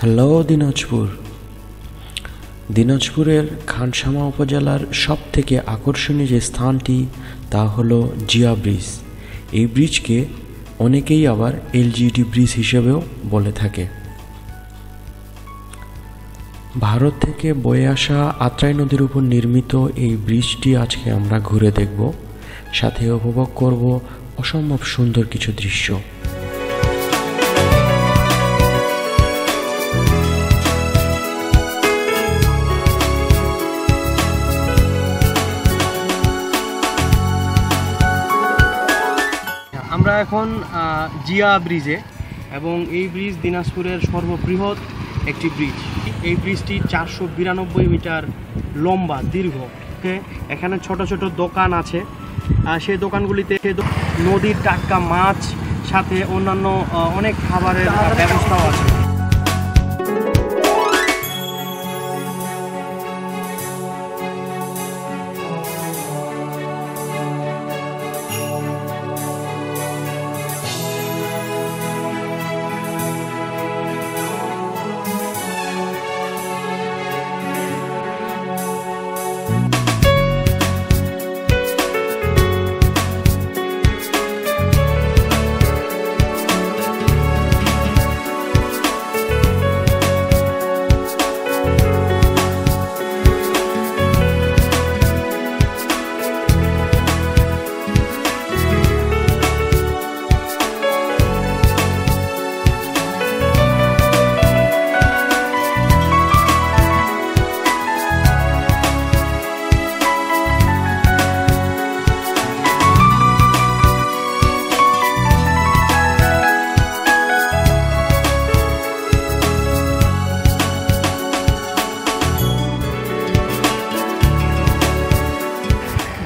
Hello Dinajpur. দিনাজপুরের খানসামা উপজেলার সবথেকে আকর্ষণীয় যে স্থানটি তা হলো জিয়া ব্রিজ। এই ব্রিজকে অনেকেই আবার এলজিডি ব্রিজ হিসেবেও বলে থাকে। ভারত থেকে বয়ে আসা আত্রাই নদীর উপর নির্মিত এই ব্রিজটি আজকে আমরা ঘুরে দেখব, সাথে উপভোগ করব অসম্ভব সুন্দর কিছু দৃশ্য। আমরা এখন জিয়া ব্রিজে, এবং এই ব্রিজ দিনাজপুরের সর্ববৃহৎ একটি ব্রিজ। এই ব্রিজটি 492 মিটার লম্বা, দীর্ঘ। এখানে ছোট ছোট দোকান আছে, সেই দোকানগুলিতে নদীর টাটকা মাছ, সাথে অন্যান্য অনেক খাবারের ব্যবস্থাও আছে।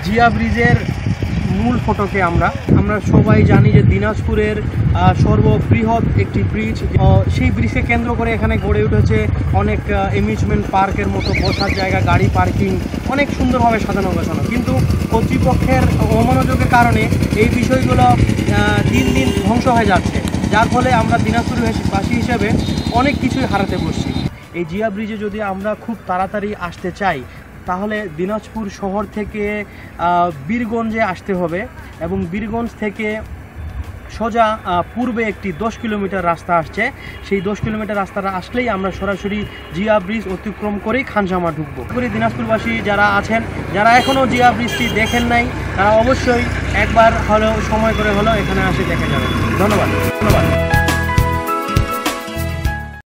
জিয়া ব্রিজের মূল ফটকে আমরা সবাই জানি যে দিনাজপুরের সর্ববৃহৎ একটি ব্রিজ। সেই ব্রিজকে কেন্দ্র করে এখানে গড়ে উঠেছে অনেক অ্যামিউজমেন্ট পার্কের মতো বসার জায়গা, গাড়ি পার্কিং, অনেক সুন্দরভাবে সাজানো গোছানো। কিন্তু কর্তৃপক্ষের অমনোযোগের কারণে এই বিষয়গুলো দিন দিন ধ্বংস হয়ে যাচ্ছে, যার ফলে আমরা দিনাজপুরবাসী হিসেবে অনেক কিছুই হারাতে বসছি। এই জিয়া ব্রিজে যদি আমরা খুব তাড়াতাড়ি আসতে চাই, তাহলে দিনাজপুর শহর থেকে বীরগঞ্জে আসতে হবে, এবং বীরগঞ্জ থেকে সোজা পূর্বে একটি 10 কিলোমিটার রাস্তা আসছে। সেই 10 কিলোমিটার রাস্তাটা আসলেই আমরা সরাসরি জিয়া ব্রিজ অতিক্রম করেই খানসামা ঢুকবো। দিনাজপুরবাসী যারা আছেন, যারা এখনও জিয়া ব্রিজটি দেখেন নাই, তারা অবশ্যই একবার হলেও সময় করে হলেও এখানে আসে দেখে যাবেন। ধন্যবাদ।